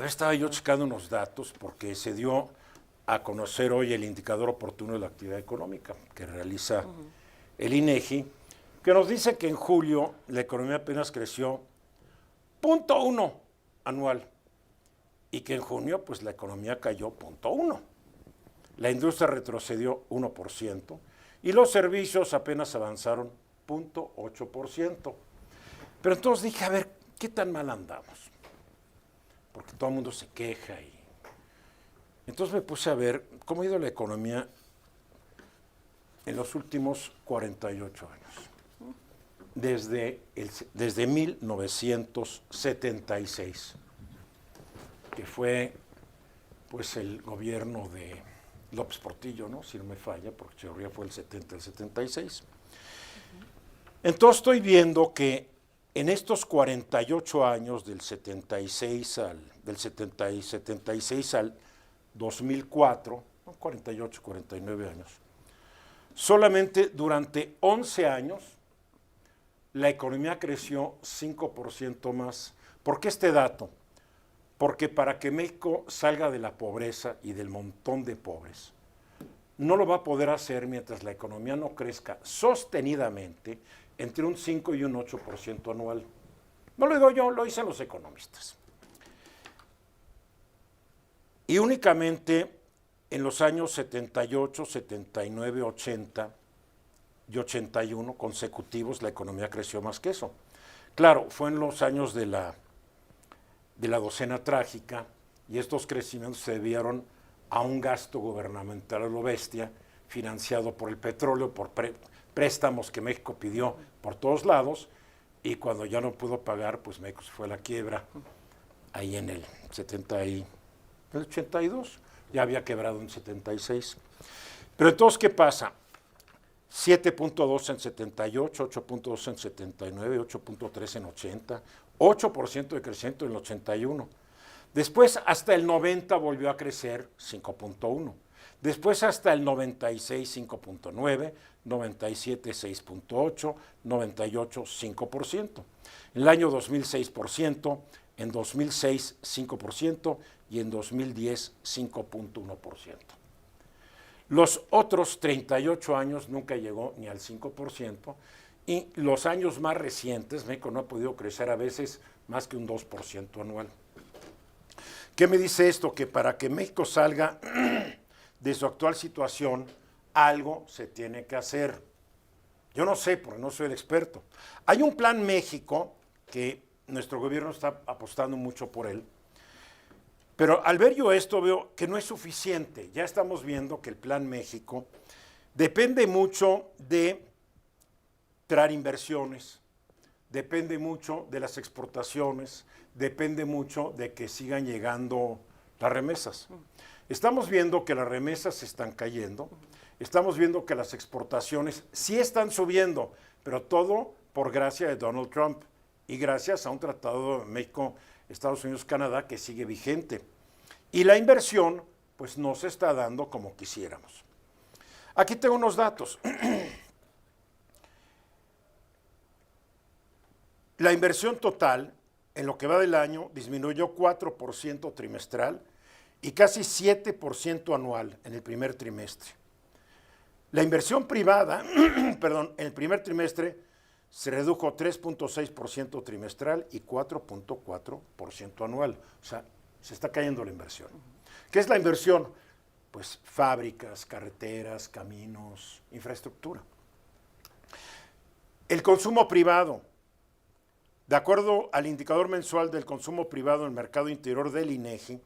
Estaba yo checando unos datos porque se dio a conocer hoy el indicador oportuno de la actividad económica que realiza el INEGI, que nos dice que en julio la economía apenas creció 0.1 anual y que en junio pues la economía cayó 0.1. La industria retrocedió 1% y los servicios apenas avanzaron 0.8%. Pero entonces dije, a ver, ¿qué tan mal andamos? Porque todo el mundo se queja y... Entonces me puse a ver cómo ha ido la economía en los últimos 48 años, desde 1976, que fue pues el gobierno de López Portillo, ¿no? Si no me falla, porque Echeverría fue el 70, el 76. Entonces estoy viendo que en estos 48 años del 76 al 2004, 48, 49 años, solamente durante 11 años la economía creció 5% más. ¿Por qué este dato? Porque para que México salga de la pobreza y del montón de pobres, no lo va a poder hacer mientras la economía no crezca sostenidamente entre un 5 y un 8% anual. No lo digo yo, lo dicen los economistas. Y únicamente en los años 78, 79, 80 y 81 consecutivos la economía creció más que eso. Claro, fue en los años de la docena trágica y estos crecimientos se debieron a un gasto gubernamental a lo bestia, financiado por el petróleo, por préstamos que México pidió por todos lados, y cuando ya no pudo pagar, pues México se fue a la quiebra, ahí en el 82, ya había quebrado en 76. Pero entonces, ¿qué pasa? 7.2 en 78, 8.2 en 79, 8.3 en 80, 8% de crecimiento en el 81. Después, hasta el 90 volvió a crecer 5.1. Después, hasta el 96, 5.9, 97, 6.8, 98, 5%. En el año 2000, 6%, en 2006, 5% y en 2010, 5.1%. Los otros 38 años nunca llegó ni al 5%, y los años más recientes, México no ha podido crecer a veces más que un 2% anual. ¿Qué me dice esto? Que para que México salga de su actual situación, algo se tiene que hacer. Yo no sé, porque no soy el experto. Hay un plan México que nuestro gobierno está apostando mucho por él, pero al ver yo esto veo que no es suficiente. Ya estamos viendo que el plan México depende mucho de traer inversiones, depende mucho de las exportaciones, depende mucho de que sigan llegando las remesas. Estamos viendo que las remesas están cayendo, estamos viendo que las exportaciones sí están subiendo, pero todo por gracia de Donald Trump y gracias a un tratado de México, Estados Unidos, Canadá que sigue vigente. Y la inversión pues no se está dando como quisiéramos. Aquí tengo unos datos. La inversión total en lo que va del año disminuyó 4% trimestral y casi 7% anual en el primer trimestre. La inversión privada, perdón, en el primer trimestre se redujo 3.6% trimestral y 4.4% anual. O sea, se está cayendo la inversión. ¿Qué es la inversión? Pues fábricas, carreteras, caminos, infraestructura. El consumo privado. De acuerdo al indicador mensual del consumo privado en el mercado interior del INEGI,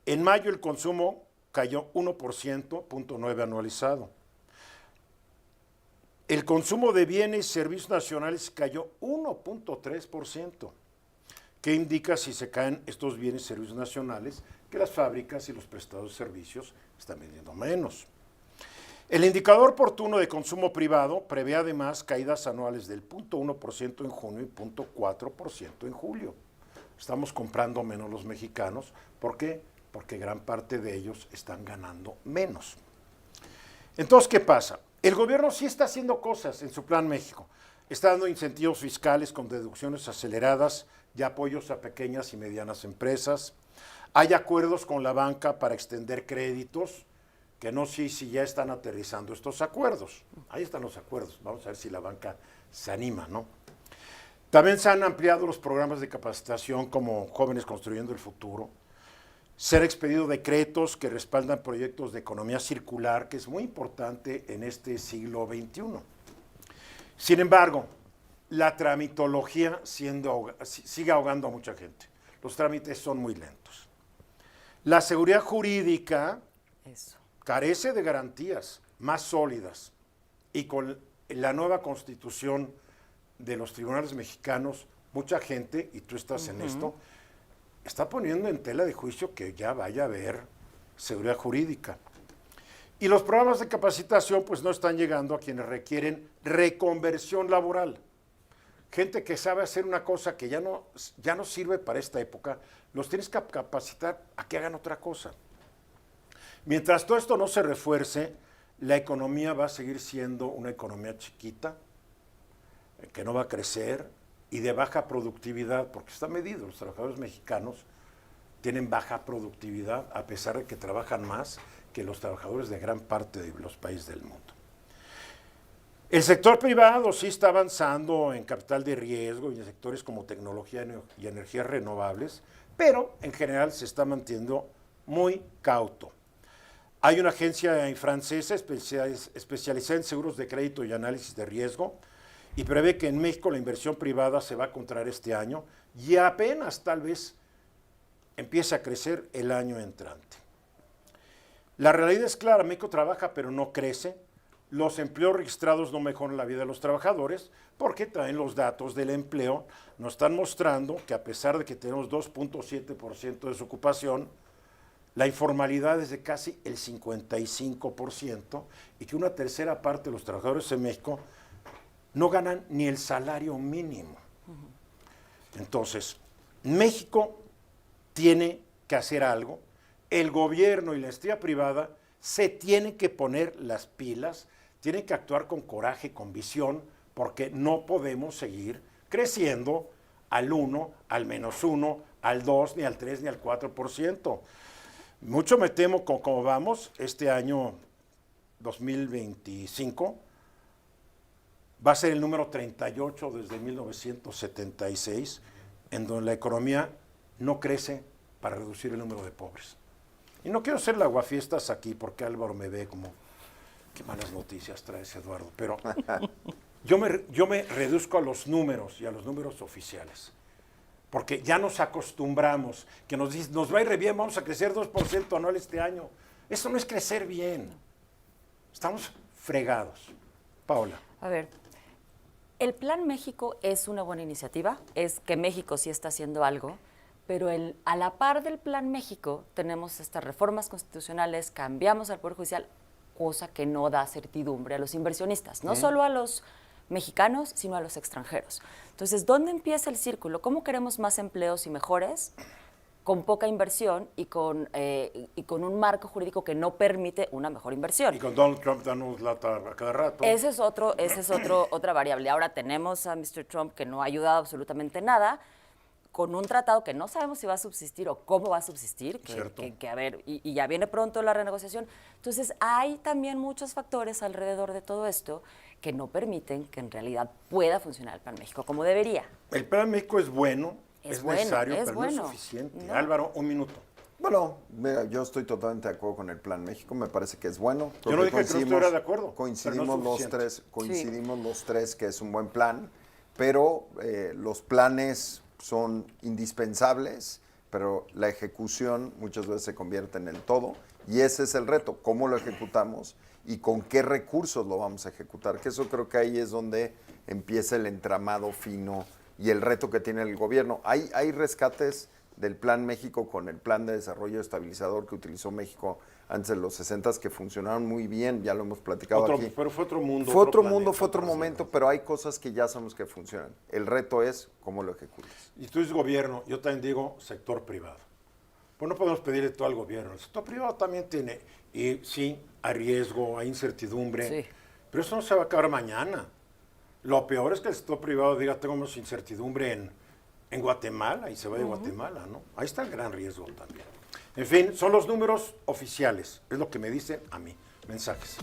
en mayo el consumo cayó 1%, 0.9 anualizado. El consumo de bienes y servicios nacionales cayó 1.3%. ¿Qué indica si se caen estos bienes y servicios nacionales? Que las fábricas y los prestadores de servicios están vendiendo menos. El indicador oportuno de consumo privado prevé además caídas anuales del 0.1% en junio y 0.4% en julio. Estamos comprando menos los mexicanos. ¿Por qué? Porque gran parte de ellos están ganando menos. Entonces, ¿qué pasa? El gobierno sí está haciendo cosas en su Plan México. Está dando incentivos fiscales con deducciones aceleradas y apoyos a pequeñas y medianas empresas. Hay acuerdos con la banca para extender créditos, que no sé si ya están aterrizando estos acuerdos. Ahí están los acuerdos. Vamos a ver si la banca se anima, ¿no? También se han ampliado los programas de capacitación como Jóvenes Construyendo el Futuro. Se han expedido decretos que respaldan proyectos de economía circular, que es muy importante en este siglo XXI. Sin embargo, la tramitología sigue ahogando a mucha gente. Los trámites son muy lentos. La seguridad jurídica carece de garantías más sólidas y con la nueva constitución de los tribunales mexicanos, mucha gente, y tú estás en esto, está poniendo en tela de juicio que ya vaya a haber seguridad jurídica. Y los programas de capacitación pues no están llegando a quienes requieren reconversión laboral. Gente que sabe hacer una cosa que ya no sirve para esta época, los tienes que capacitar a que hagan otra cosa. Mientras todo esto no se refuerce, la economía va a seguir siendo una economía chiquita, que no va a crecer y de baja productividad, porque está medido, los trabajadores mexicanos tienen baja productividad a pesar de que trabajan más que los trabajadores de gran parte de los países del mundo. El sector privado sí está avanzando en capital de riesgo y en sectores como tecnología y energías renovables, pero en general se está manteniendo muy cauto. Hay una agencia francesa especializada en seguros de crédito y análisis de riesgo y prevé que en México la inversión privada se va a contraer este año y apenas tal vez empiece a crecer el año entrante. La realidad es clara, México trabaja pero no crece. Los empleos registrados no mejoran la vida de los trabajadores porque también los datos del empleo nos están mostrando que a pesar de que tenemos 2.7% de desocupación, la informalidad es de casi el 55% y que una tercera parte de los trabajadores en México no ganan ni el salario mínimo. Entonces, México tiene que hacer algo, el gobierno y la industria privada se tienen que poner las pilas, tienen que actuar con coraje, con visión, porque no podemos seguir creciendo al 1, al -1, al 2, ni al 3, ni al 4%. Mucho me temo con cómo vamos este año 2025, va a ser el número 38 desde 1976, en donde la economía no crece para reducir el número de pobres. Y no quiero ser la aguafiestas aquí porque Álvaro me ve como, qué malas noticias traes, Eduardo, pero yo me reduzco a los números y a los números oficiales, porque ya nos acostumbramos, que nos dicen, nos va a ir re bien, vamos a crecer 2% anual este año. Eso no es crecer bien, estamos fregados. Paola. A ver, el Plan México es una buena iniciativa, es que México sí está haciendo algo, pero a la par del Plan México tenemos estas reformas constitucionales, cambiamos al Poder Judicial, cosa que no da certidumbre a los inversionistas, no solo a los mexicanos, sino a los extranjeros. Entonces, ¿dónde empieza el círculo? ¿Cómo queremos más empleos y mejores con poca inversión y con un marco jurídico que no permite una mejor inversión? Y con Donald Trump dándonos lata a cada rato. Ese es otra variable. Ahora tenemos a Mr. Trump que no ha ayudado absolutamente nada, con un tratado que no sabemos si va a subsistir o cómo va a subsistir, que a ver, y ya viene pronto la renegociación. Entonces, hay también muchos factores alrededor de todo esto que no permiten que en realidad pueda funcionar el Plan México como debería. El Plan México es bueno, es necesario, pero bueno. no es suficiente. No. Álvaro, un minuto. Bueno, mira, yo estoy totalmente de acuerdo con el Plan México, me parece que es bueno. Yo no dije que no estuviera de acuerdo. Coincidimos los tres que es un buen plan, pero los planes son indispensables, pero la ejecución muchas veces se convierte en el todo y ese es el reto, cómo lo ejecutamos y con qué recursos lo vamos a ejecutar, que eso creo que ahí es donde empieza el entramado fino y el reto que tiene el gobierno. Hay rescates del Plan México con el Plan de Desarrollo Estabilizador que utilizó México antes de los 60 que funcionaron muy bien, ya lo hemos platicado aquí. Pero fue otro mundo. Fue otro mundo, fue otro momento, pero hay cosas que ya sabemos que funcionan. El reto es cómo lo ejecutas. Y tú dices gobierno, yo también digo sector privado. Pues no podemos pedirle todo al gobierno. El sector privado también tiene, y sí, hay riesgo, hay incertidumbre, pero eso no se va a acabar mañana. Lo peor es que el sector privado diga, tenemos incertidumbre en Guatemala y se va de Guatemala, ¿no? Ahí está el gran riesgo también. En fin, son los números oficiales, es lo que me dicen a mí. Mensajes.